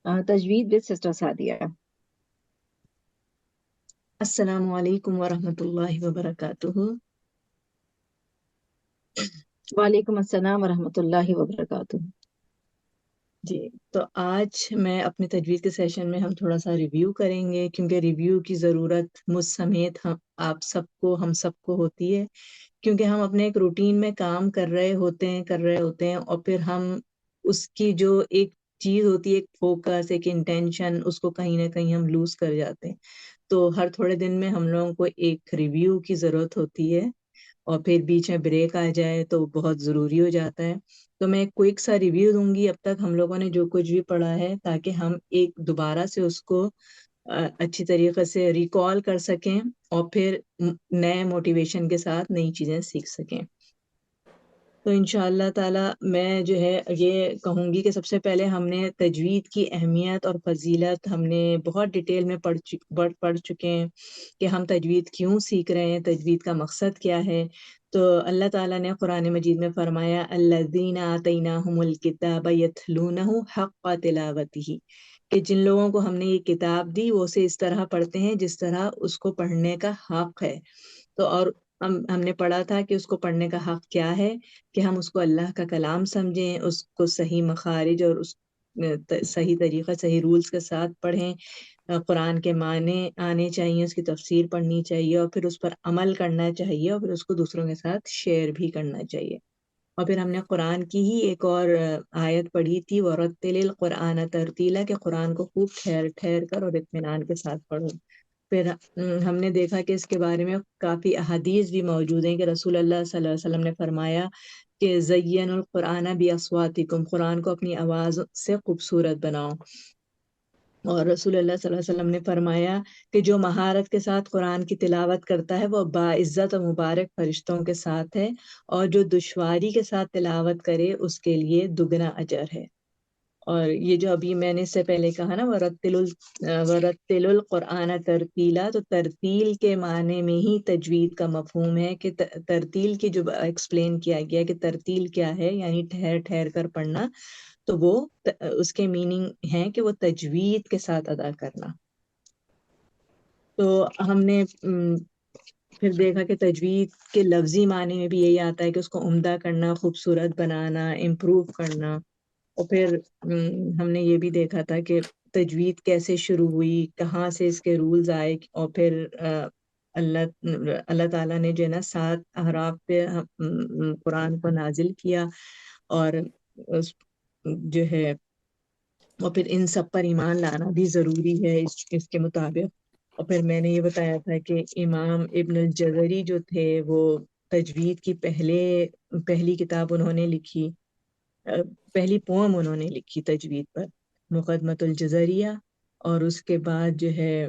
تجوید with sister Sadia. السلام علیکم ورحمۃ اللہ وبرکاتہ. وعلیکم السلام ورحمۃ اللہ وبرکاتہ. جی، تو آج میں اپنے تجوید کے سیشن میں ہم تھوڑا سا ریویو کریں گے، کیونکہ ریویو کی ضرورت مجھ سمیت آپ سب کو، ہم سب کو ہوتی ہے، کیونکہ ہم اپنے ایک روٹین میں کام کر رہے ہوتے ہیں اور پھر ہم اس کی جو ایک چیز ہوتی ہے، ایک فوکس، ایک انٹینشن، اس کو کہیں نہ کہیں ہم لوز کر جاتے ہیں. تو ہر تھوڑے دن میں ہم لوگوں کو ایک ریویو کی ضرورت ہوتی ہے، اور پھر بیچ میں بریک آ جائے تو بہت ضروری ہو جاتا ہے. تو میں ایک کوئک سا ریویو دوں گی اب تک ہم لوگوں نے جو کچھ بھی پڑھا ہے، تاکہ ہم ایک دوبارہ سے اس کو اچھی طریقے سے ریکال کر سکیں اور پھر نئے موٹیویشن کے ساتھ نئی چیزیں سیکھ سکیں. تو انشاءاللہ تعالی میں جو ہے یہ کہوں گی کہ سب سے پہلے ہم نے تجوید کی اہمیت اور فضیلت ہم نے بہت ڈیٹیل میں پڑھ چکے ہیں کہ ہم تجوید کیوں سیکھ رہے ہیں، تجوید کا مقصد کیا ہے. تو اللہ تعالیٰ نے قرآن مجید میں فرمایا الذین آتیناہم الکتاب یتلونہ حق تلاوتہ، کہ جن لوگوں کو ہم نے یہ کتاب دی وہ اسے اس طرح پڑھتے ہیں جس طرح اس کو پڑھنے کا حق ہے. تو اور ہم نے پڑھا تھا کہ اس کو پڑھنے کا حق کیا ہے، کہ ہم اس کو اللہ کا کلام سمجھیں، اس کو صحیح مخارج اور اس صحیح طریقہ، صحیح رولز کے ساتھ پڑھیں. قرآن کے معنی آنے چاہیے، اس کی تفسیر پڑھنی چاہیے، اور پھر اس پر عمل کرنا چاہیے، اور پھر اس کو دوسروں کے ساتھ شیئر بھی کرنا چاہیے. اور پھر ہم نے قرآن کی ہی ایک اور آیت پڑھی تھی وَرَتِّلِ الْقُرْآنَ تَرْتِیلًا، کہ قرآن کو خوب ٹھہر ٹھہر کر اور اطمینان کے ساتھ پڑھو. پھر ہم نے دیکھا کہ اس کے بارے میں کافی احادیث بھی موجود ہیں کہ رسول اللہ صلی اللہ علیہ وسلم نے فرمایا کہ زَيِّنُوا الْقُرْآنَ بِأَصْوَاتِكُمْ، قرآن کو اپنی آواز سے خوبصورت بناؤ. اور رسول اللہ صلی اللہ علیہ وسلم نے فرمایا کہ جو مہارت کے ساتھ قرآن کی تلاوت کرتا ہے وہ باعزت اور مبارک فرشتوں کے ساتھ ہے، اور جو دشواری کے ساتھ تلاوت کرے اس کے لیے دگنا اجر ہے. اور یہ جو ابھی میں نے اس سے پہلے کہا نا وَرَتِّلُ الْقُرْآنَ تَرْتِیلًا، تو ترتیل کے معنی میں ہی تجوید کا مفہوم ہے کہ ترتیل کی جو ایکسپلین کیا گیا کہ ترتیل کیا ہے، یعنی ٹھہر ٹھہر کر پڑھنا، تو وہ اس کے میننگ ہے کہ وہ تجوید کے ساتھ ادا کرنا. تو ہم نے پھر دیکھا کہ تجوید کے لفظی معنی میں بھی یہی آتا ہے کہ اس کو عمدہ کرنا، خوبصورت بنانا، امپروو کرنا. اور پھر ہم نے یہ بھی دیکھا تھا کہ تجوید کیسے شروع ہوئی، کہاں سے اس کے رولز آئے، اور پھر اللہ تعالیٰ نے جو ہے نا 7 احراف پہ قرآن کو نازل کیا، اور جو ہے اور پھر ان سب پر ایمان لانا بھی ضروری ہے اس کے مطابق. اور پھر میں نے یہ بتایا تھا کہ امام ابن الجزری جو تھے وہ تجوید کی پہلی کتاب انہوں نے لکھی، پہلی پوم انہوں نے لکھی تجوید پر، مقدمۃ الجزریہ. اور اس کے بعد جو ہے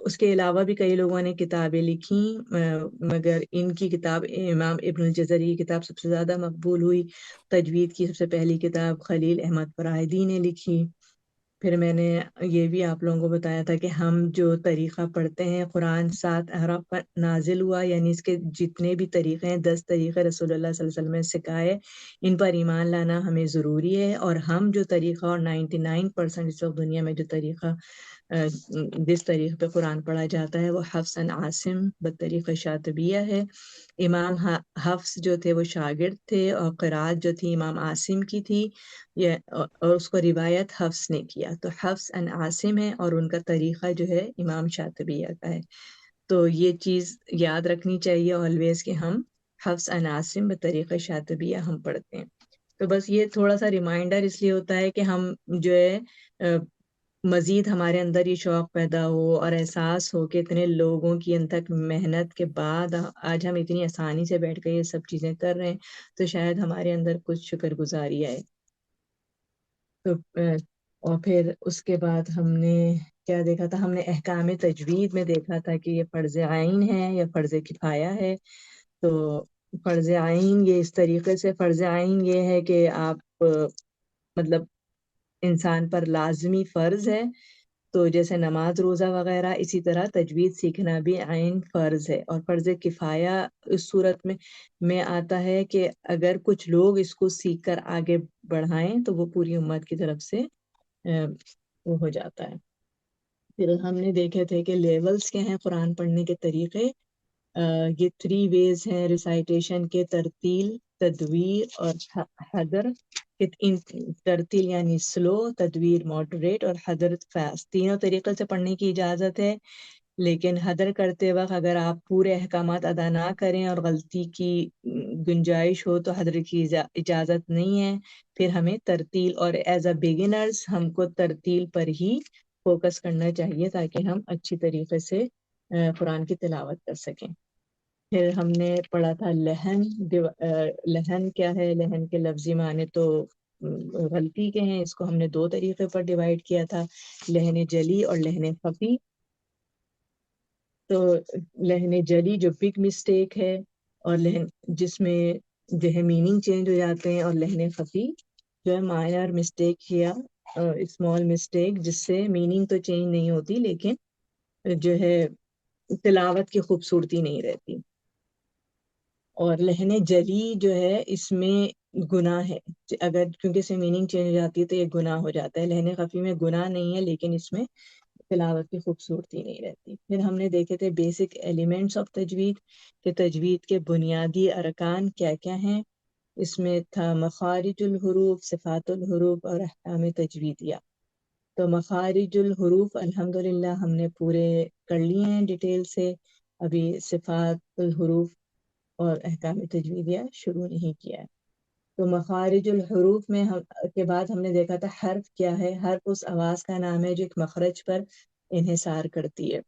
اس کے علاوہ بھی کئی لوگوں نے کتابیں لکھیں، مگر ان کی کتاب امام ابن الجزری کی کتاب سب سے زیادہ مقبول ہوئی. تجوید کی سب سے پہلی کتاب خلیل احمد فرائدی نے لکھی. پھر میں نے یہ بھی آپ لوگوں کو بتایا تھا کہ ہم جو طریقہ پڑھتے ہیں، قرآن 7 احرف پر نازل ہوا، یعنی اس کے جتنے بھی طریقے ہیں، 10 طریقے رسول اللہ صلی اللہ علیہ وسلم نے سکھائے، ان پر ایمان لانا ہمیں ضروری ہے. اور ہم جو طریقہ، اور 99% اس وقت دنیا میں جو طریقہ جس طریقے پہ قرآن پڑھا جاتا ہے وہ حفص عن عاصم بطریقہ شاطبیہ ہے. امام حفص جو تھے وہ شاگرد تھے، اور قرات جو تھی امام عاصم کی تھی، اور اس کو روایت حفص نے کیا، تو حفص عن عاصم ہے، اور ان کا طریقہ جو ہے امام شاطبیہ کا ہے. تو یہ چیز یاد رکھنی چاہیے آلویز کہ ہم حفص عن عاصم بطریقہ شاطبیہ ہم پڑھتے ہیں. تو بس یہ تھوڑا سا ریمائنڈر اس لیے ہوتا ہے کہ ہم جو ہے مزید ہمارے اندر یہ شوق پیدا ہو اور احساس ہو کہ اتنے لوگوں کی ان تک محنت کے بعد آج ہم اتنی آسانی سے بیٹھ کے یہ سب چیزیں کر رہے ہیں، تو شاید ہمارے اندر کچھ شکر گزاری آئے. تو اور پھر اس کے بعد ہم نے کیا دیکھا تھا، ہم نے احکام تجوید میں دیکھا تھا کہ یہ فرض عین ہے یا فرض کفایہ ہے. تو فرض عین یہ اس طریقے سے، فرض عین یہ ہے کہ آپ مطلب انسان پر لازمی فرض ہے، تو جیسے نماز، روزہ وغیرہ، اسی طرح تجوید سیکھنا بھی عین فرض ہے. اور فرض کفایہ اس صورت میں آتا ہے کہ اگر کچھ لوگ اس کو سیکھ کر آگے بڑھائیں تو وہ پوری امت کی طرف سے وہ ہو جاتا ہے. پھر ہم نے دیکھے تھے کہ لیولز کیا ہیں قرآن پڑھنے کے طریقے. یہ 3 ویز ہیں ریسائٹیشن کے: ترتیل، تدویر اور حدر. ترتیل یعنی سلو، تدویر ماڈریٹ اور حدر فاسٹ. تینوں طریقے سے پڑھنے کی اجازت ہے، لیکن حدر کرتے وقت اگر آپ پورے احکامات ادا نہ کریں اور غلطی کی گنجائش ہو تو حدر کی اجازت نہیں ہے. پھر ہمیں ترتیل، اور ایز اے بگنرز ہم کو ترتیل پر ہی فوکس کرنا چاہیے تاکہ ہم اچھی طریقے سے قرآن کی تلاوت کر سکیں. پھر ہم نے پڑھا تھا لہن. لہن کیا ہے؟ لہن کے لفظی معنی تو غلطی کے ہیں. اس کو ہم نے 2 طریقے پر ڈیوائڈ کیا تھا: لہن جلی اور لہن خفی. تو لہن جلی جو بگ مسٹیک ہے، اور لہن جس میں جو ہے میننگ چینج ہو جاتے ہیں، اور لہن خفی جو ہے مائنر مسٹیک یا اسمال مسٹیک جس سے میننگ تو چینج نہیں ہوتی لیکن جو ہے تلاوت کی خوبصورتی نہیں رہتی. اور لہن جلی جو ہے اس میں گناہ ہے، اگر کیونکہ اس میں میننگ چینج ہو جاتی ہے تو یہ گناہ ہو جاتا ہے. لہن خفی میں گناہ نہیں ہے لیکن اس میں تلاوت کی خوبصورتی نہیں رہتی. پھر ہم نے دیکھے تھے بیسک ایلیمنٹس آف تجوید، کہ تجوید کے بنیادی ارکان کیا کیا ہیں. اس میں تھا مخارج الحروف، صفات الحروف اور احکام تجویدیہ. تو مخارج الحروف الحمدللہ ہم نے پورے کر لیے ہیں ڈیٹیل سے. ابھی صفات الحروف اور احکام تجویدیہ شروع نہیں کیا ہے. تو مخارج الحروف میں کے بعد ہم نے دیکھا تھا حرف کیا ہے. حرف اس آواز کا نام ہے جو ایک مخرج پر انحصار کرتی ہے،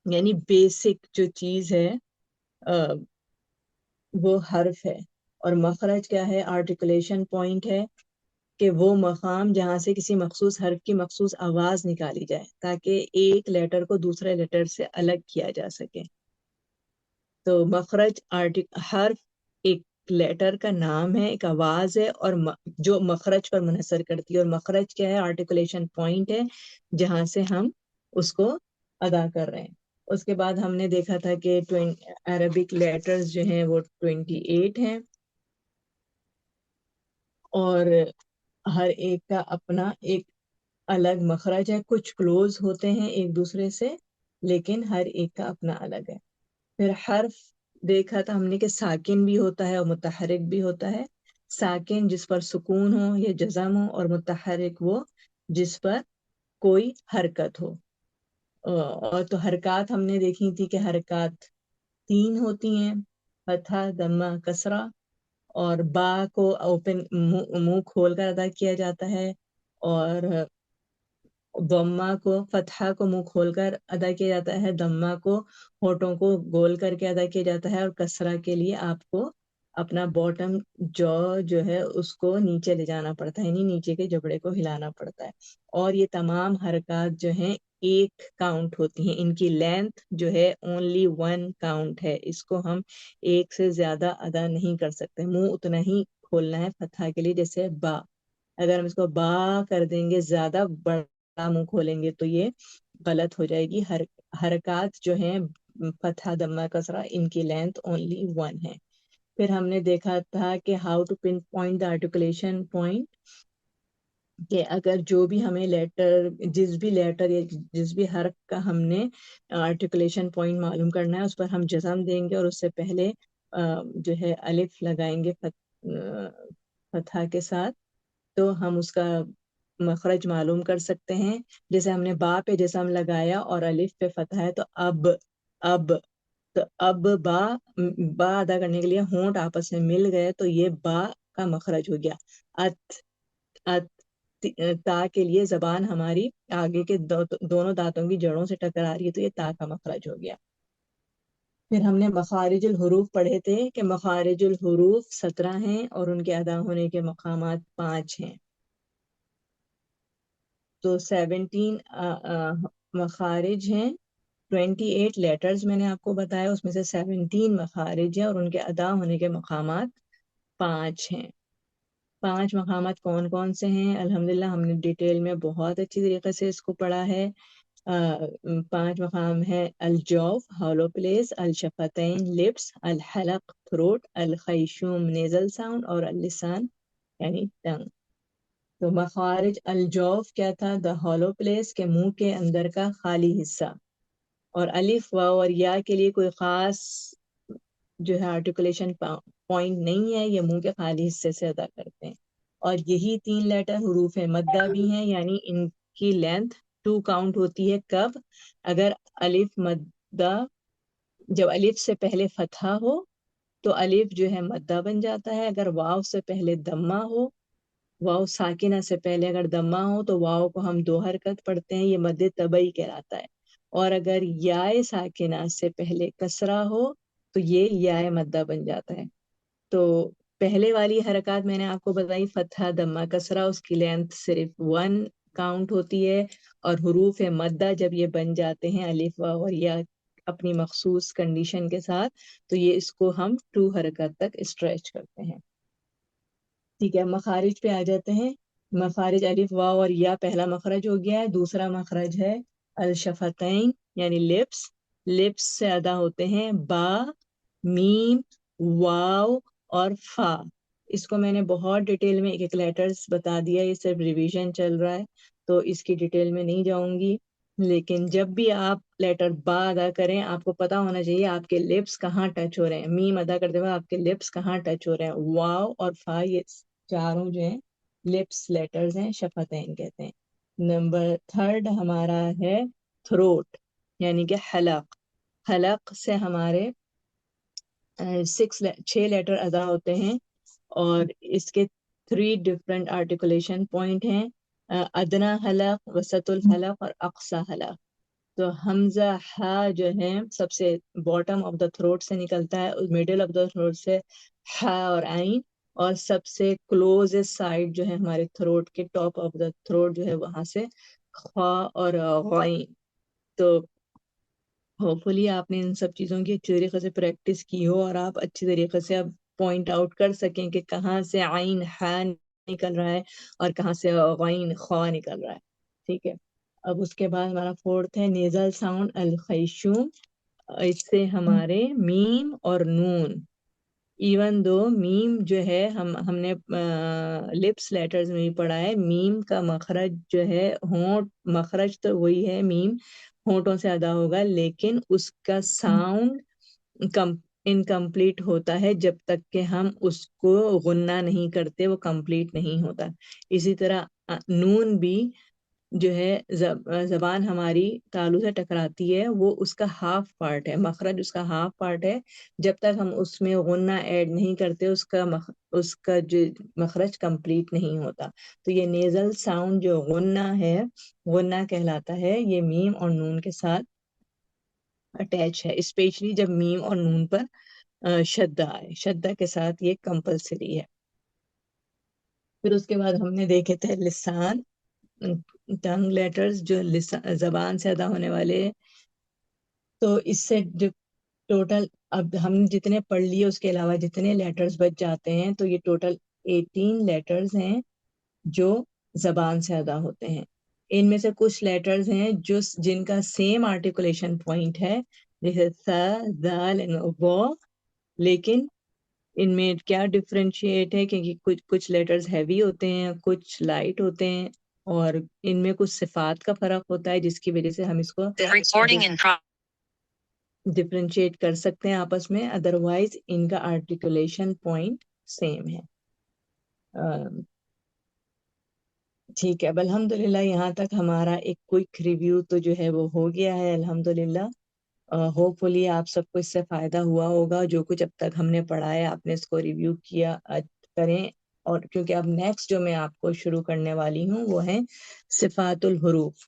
یعنی بیسک جو چیز ہے وہ حرف ہے. اور مخرج کیا ہے؟ آرٹیکولیشن پوائنٹ ہے، کہ وہ مقام جہاں سے کسی مخصوص حرف کی مخصوص آواز نکالی جائے تاکہ ایک لیٹر کو دوسرے لیٹر سے الگ کیا جا سکے. تو مخرج حرف ایک لیٹر کا نام ہے، ایک آواز ہے، اور جو مخرج پر منحصر کرتی ہے. اور مخرج کیا ہے؟ آرٹیکولیشن پوائنٹ ہے جہاں سے ہم اس کو ادا کر رہے ہیں. اس کے بعد ہم نے دیکھا تھا کہ عربک لیٹرز جو ہیں وہ 28 ہیں، اور ہر ایک کا اپنا ایک الگ مخرج ہے. کچھ کلوز ہوتے ہیں ایک دوسرے سے لیکن ہر ایک کا اپنا الگ ہے. پھر حرف دیکھا تھا ہم نے کہ ساکن بھی ہوتا ہے اور متحرک بھی ہوتا ہے. ساکن جس پر سکون ہو یا جزم ہو، اور متحرک وہ جس پر کوئی حرکت ہو. اور تو حرکات ہم نے دیکھی تھی کہ حرکات 3 ہوتی ہیں: فتحہ، ضمہ، کسرہ. اور با کو اوپن منہ کھول کر ادا کیا جاتا ہے، اور ضمہ کو، فتحہ کو منہ کھول کر ادا کیا جاتا ہے، ضمہ کو ہونٹوں کو گول کر کے ادا کیا جاتا ہے، اور کسرہ کے لیے آپ کو اپنا باٹم جو ہے اس کو نیچے لے جانا پڑتا ہے، یعنی نیچے کے جبڑے کو ہلانا پڑتا ہے. اور یہ تمام حرکات جو ہیں ایک کاؤنٹ ہوتی ہیں. ان کی لینتھ جو ہے اونلی 1 کاؤنٹ ہے. اس کو ہم ایک سے زیادہ ادا نہیں کر سکتے. منہ اتنا ہی کھولنا ہے فتحہ کے لیے، جیسے با. اگر ہم اس کو با کر دیں گے، زیادہ بڑا منہ کھولیں گے تو یہ غلط ہو جائے گی. حرکات جو ہیں فتحہ، ضمہ، کسرہ، ان کی لینتھ اونلی 1 ہے. پھر ہم نے دیکھا تھا کہ how to pinpoint the articulation point, کہ اگر جو بھی ہمیں لیٹر، جس بھی لیٹر یا جس بھی حرف کا ہم نے آرٹیکولیشن پوائنٹ معلوم کرنا ہے، اس پر ہم جزم دیں گے اور اس سے پہلے جو ہے الف لگائیں گے فتحہ کے ساتھ، تو ہم اس کا مخرج معلوم کر سکتے ہیں. جیسے ہم نے با پہ جسم لگایا اور الف پہ فتحہ ہے، تو اب تو اب با ادا کرنے کے لیے ہونٹ آپس میں مل گئے تو یہ با کا مخرج ہو گیا. تا کے لیے زبان ہماری آگے کے دونوں دانتوں کی جڑوں سے ٹکرا رہی ہے تو یہ تا کا مخرج ہو گیا. پھر ہم نے مخارج الحروف پڑھے تھے کہ مخارج الحروف 17 ہیں اور ان کے ادا ہونے کے مقامات 5 ہیں. تو 17 مخارج ہیں، 28 لیٹرز میں نے آپ کو بتایا، اس میں سے 17 مخارج ہیں اور ان کے ادا ہونے کے مقامات 5 ہیں. 5 مقامات کون کون سے ہیں؟ الحمدللہ ہم نے ڈیٹیل میں بہت اچھی طریقے سے اس کو پڑھا ہے. 5 مقام ہے: الجوف ہالو پلیس، الشفتین لپس، الحلق تھروٹ، الخیشوم نیزل ساؤنڈ، اور اللسان یعنی ٹنگ. تو مخارج الجوف کیا تھا؟ دا ہالو پلیس، کے منہ کے اندر کا خالی حصہ. اور الف واو اور یا کے لیے کوئی خاص جو ہے آرٹیکولیشن پوائنٹ نہیں ہے، یہ منہ کے خالی حصے سے ادا کرتے ہیں. اور یہی 3 لیٹر حروف مدہ بھی ہیں، یعنی ان کی لینتھ 2 کاؤنٹ ہوتی ہے. کب؟ اگر الف مدہ، جب الف سے پہلے فتحہ ہو تو الف جو ہے مدہ بن جاتا ہے. اگر واو سے پہلے دمہ ہو، واو ساکنہ سے پہلے اگر دمہ ہو تو واو کو ہم 2 حرکت پڑھتے ہیں، یہ مد طبعی کہلاتا ہے. اور اگر یائے ساکنہ سے پہلے کسرہ ہو تو یہ یائے مدہ بن جاتا ہے. تو پہلے والی حرکات میں نے آپ کو بتائی، فتحہ دمہ کسرہ، اس کی لینتھ صرف 1 کاؤنٹ ہوتی ہے. اور حروف مدہ جب یہ بن جاتے ہیں الف واو اور یا اپنی مخصوص کنڈیشن کے ساتھ، تو یہ اس کو ہم 2 حرکت تک اسٹریچ کرتے ہیں. ٹھیک ہے، مخارج پہ آ جاتے ہیں. مخارج الف واو اور یا پہلا مخرج ہو گیا ہے. دوسرا مخرج ہے الشفتین یعنی لپس. لپس سے ادا ہوتے ہیں با، میم، واو اور فا. اس کو میں نے بہت ڈیٹیل میں ایک لیٹرز بتا دیا، یہ صرف ریویژن چل رہا ہے تو اس کی ڈیٹیل میں نہیں جاؤں گی. لیکن جب بھی آپ لیٹر با ادا کریں، آپ کو پتا ہونا چاہیے آپ کے لپس کہاں ٹچ ہو رہے ہیں. میم ادا کرتے ہوئے آپ کے لپس کہاں ٹچ ہو رہے ہیں. واو اور فا یہ چاروں جو ہیں لپس لیٹرز ہیں، شفتین کہتے ہیں. نمبر 3 ہمارا ہے تھروٹ یعنی کہ حلق. حلق سے ہمارے 6 لیٹر ادا ہوتے ہیں اور اس کے 3 ڈفرینٹ آرٹیکولیشن پوائنٹ ہیں، ادنا حلق، وسط الحلق اور اقصی حلق. تو حمزہ ہا جو ہے سب سے باٹم آف دا تھروٹ سے نکلتا ہے، میڈل آف دا تھروٹ سے ہا اور عین، اور سب سے کلوز سائڈ جو ہے ہمارے تھروٹ کے ٹاپ آف دا تھروٹ جو ہے وہاں سے خا اور غین. تو ہوپ فلی آپ نے ان سب چیزوں کی اچھی طریقے سے پریکٹس کی ہو اور آپ اچھی طریقے سے اب پوائنٹ آؤٹ کر سکیں کہ کہاں سے عین ہا نکل رہا ہے اور کہاں سے غین خا نکل رہا ہے. ٹھیک ہے، اب اس کے بعد ہمارا 4 ہے نیزل ساؤنڈ الخیشوم. اس سے ہمارے میم اور نون، ایون دو میم جو ہے ہم نے لپس لیٹرز میں بھی پڑھا ہے، میم کا مخرج جو ہے ہونٹ مخرج تو وہی ہے، میم ہونٹوں سے ادا ہوگا، لیکن اس کا ساؤنڈ انکمپلیٹ ہوتا ہے جب تک کہ ہم اس کو غنہ نہیں کرتے، وہ کمپلیٹ نہیں ہوتا. اسی طرح نون بھی جو ہے زبان ہماری تالو سے ٹکراتی ہے، وہ اس کا ہاف پارٹ ہے، مخرج اس کا ہاف پارٹ ہے. جب تک ہم اس میں غنہ ایڈ نہیں کرتے اس کا جو مخرج کمپلیٹ نہیں ہوتا. تو یہ نیزل ساؤنڈ جو غنہ ہے، غنہ کہلاتا ہے. یہ میم اور نون کے ساتھ اٹیچ ہے، اسپیشلی جب میم اور نون پر شدہ آئے، شدہ کے ساتھ یہ کمپلسری ہے. پھر اس کے بعد ہم نے دیکھے تھے لسان، ٹنگ لیٹرز جو زبان سے ادا ہونے والے. تو اس سے جو ٹوٹل اب ہم جتنے پڑھ لیے اس کے علاوہ جتنے لیٹرز بچ جاتے ہیں، تو یہ ٹوٹل 18 لیٹرز ہیں جو زبان سے ادا ہوتے ہیں. ان میں سے کچھ لیٹرز ہیں جن کا سیم آرٹیکولیشن پوائنٹ ہے، جیسے ث، ذال، وا، لیکن ان میں کیا ڈفرینشیٹ ہے کہ کچھ لیٹرز ہیوی ہوتے ہیں، کچھ لائٹ ہوتے ہیں، اور ان میں کچھ صفات کا فرق ہوتا ہے جس کی وجہ سے ہم اس کو ڈفرینشیٹ کر سکتے ہیں آپس میں. ادروائز ان کا آرٹیکولیشن پوائنٹ سیم ہے. ٹھیک ہے، اب الحمدللہ یہاں تک ہمارا ایک کوئک ریویو تو جو ہے وہ ہو گیا ہے الحمدللہ. ہوپ فلی آپ سب کو اس سے فائدہ ہوا ہوگا. جو کچھ اب تک ہم نے پڑھا ہے آپ نے اس کو ریویو کیا کریں. اور کیونکہ اب نیکسٹ جو میں آپ کو شروع کرنے والی ہوں وہ ہیں صفات الحروف.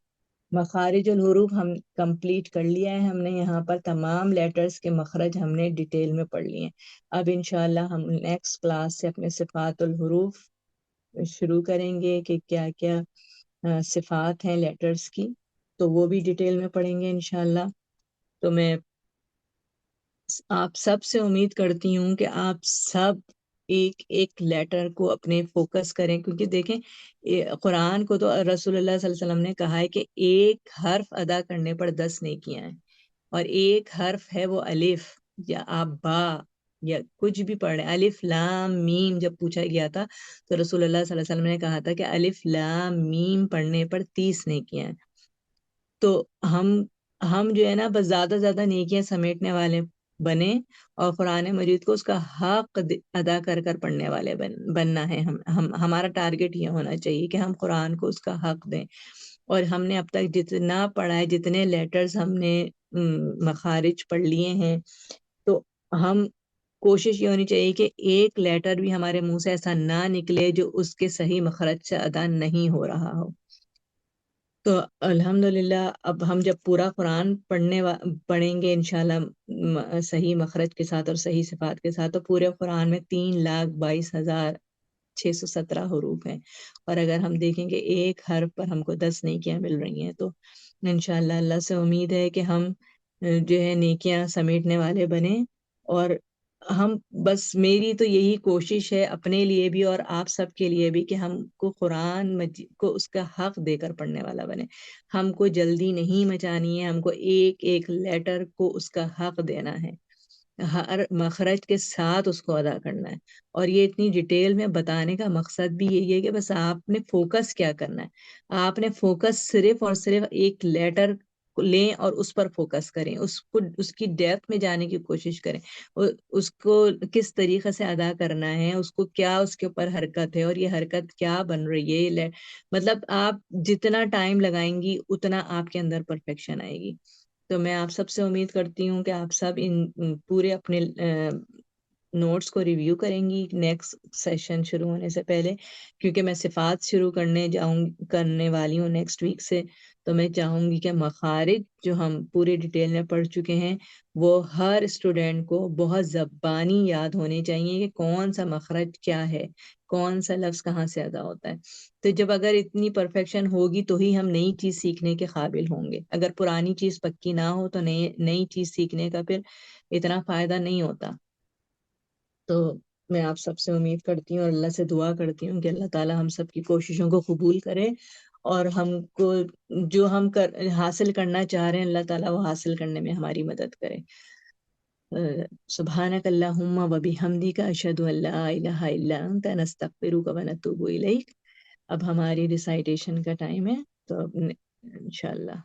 مخارج الحروف ہم کمپلیٹ کر لیا ہے ہم نے، یہاں پر تمام لیٹرز کے مخرج ہم نے ڈیٹیل میں پڑھ لیے ہیں. اب انشاءاللہ ہم نیکسٹ کلاس سے اپنے صفات الحروف شروع کریں گے کہ کیا کیا صفات ہیں لیٹرز کی، تو وہ بھی ڈیٹیل میں پڑھیں گے انشاءاللہ. تو میں آپ سب سے امید کرتی ہوں کہ آپ سب ایک ایک لیٹر کو اپنے فوکس کریں، کیونکہ دیکھیں قرآن کو تو رسول اللہ صلی اللہ علیہ وسلم نے کہا ہے کہ ایک حرف ادا کرنے پر 10 نیکیاں ہیں، اور ایک حرف ہے وہ الف، یا آپ با یا کچھ بھی پڑھ رہے ہیں، الف لام میم جب پوچھا گیا تھا تو رسول اللہ صلی اللہ علیہ وسلم نے کہا تھا کہ الف لام میم پڑھنے پر 30 نیکیاں ہیں۔ تو ہم جو ہے نا بس زیادہ زیادہ نیکیاں سمیٹنے والے بنے اور قرآن مجید کو اس کا حق ادا کر کر پڑھنے والے بننا ہے۔ ہمارا ٹارگٹ یہ ہونا چاہیے کہ ہم قرآن کو اس کا حق دیں۔ اور ہم نے اب تک جتنا پڑھا ہے، جتنے لیٹرز ہم نے مخارج پڑھ لیے ہیں، تو ہم کوشش یہ ہونی چاہیے کہ ایک لیٹر بھی ہمارے منہ سے ایسا نہ نکلے جو اس کے صحیح مخرج سے ادا نہیں ہو رہا ہو۔ تو الحمدللہ اب ہم جب پورا قرآن پڑھیں گے انشاءاللہ صحیح مخرج کے ساتھ اور صحیح صفات کے ساتھ، تو پورے قرآن میں 3,22,617 حروف ہیں، اور اگر ہم دیکھیں کہ ایک حرف پر ہم کو 10 نیکیاں مل رہی ہیں، تو انشاءاللہ اللہ سے امید ہے کہ ہم جو ہے نیکیاں سمیٹنے والے بنیں۔ اور ہم بس میری تو یہی کوشش ہے اپنے لیے بھی اور آپ سب کے لیے بھی کہ ہم کو قرآن مجید کو اس کا حق دے کر پڑھنے والا بنے۔ ہم کو جلدی نہیں مچانی ہے، ہم کو ایک ایک لیٹر کو اس کا حق دینا ہے، ہر مخرج کے ساتھ اس کو ادا کرنا ہے۔ اور یہ اتنی ڈیٹیل میں بتانے کا مقصد بھی یہی ہے کہ بس آپ نے فوکس کیا کرنا ہے، آپ نے فوکس صرف اور صرف ایک لیٹر لیں اور اس پر فوکس کریں، اس کی ڈیپتھ میں جانے کی کوشش کریں، اس کو کس طریقے سے ادا کرنا ہے، اس کو کیا اس کے اوپر حرکت ہے اور یہ حرکت کیا بن رہی ہے۔ مطلب آپ جتنا ٹائم لگائیں گی اتنا آپ کے اندر پرفیکشن آئے گی۔ تو میں آپ سب سے امید کرتی ہوں کہ آپ سب ان پورے اپنے نوٹس کو ریویو کریں گی نیکسٹ سیشن شروع ہونے سے پہلے، کیونکہ میں صفات شروع کرنے والی ہوں نیکسٹ ویک سے۔ تو میں چاہوں گی کہ مخارج جو ہم پورے ڈیٹیل میں پڑھ چکے ہیں وہ ہر اسٹوڈینٹ کو بہت زبانی یاد ہونے چاہیے کہ کون سا مخرج کیا ہے، کون سا لفظ کہاں سے ادا ہوتا ہے۔ تو جب اگر اتنی پرفیکشن ہوگی تو ہی ہم نئی چیز سیکھنے کے قابل ہوں گے۔ اگر پرانی چیز پکی نہ ہو تو نئی چیز سیکھنے کا پھر اتنا فائدہ نہیں ہوتا۔ تو میں آپ سب سے امید کرتی ہوں اور اللہ سے دعا کرتی ہوں کہ اللہ تعالی ہم سب کی کوششوں کو قبول کرے اور ہم کو جو ہم حاصل کرنا چاہ رہے ہیں اللہ تعالیٰ وہ حاصل کرنے میں ہماری مدد کرے۔ سبحانک اللہم و بحمدک اشہد ان لا الہ الا انت نستغفرک و نتوب الیک۔ اب ہماری ریسائٹیشن کا ٹائم ہے، تو انشاءاللہ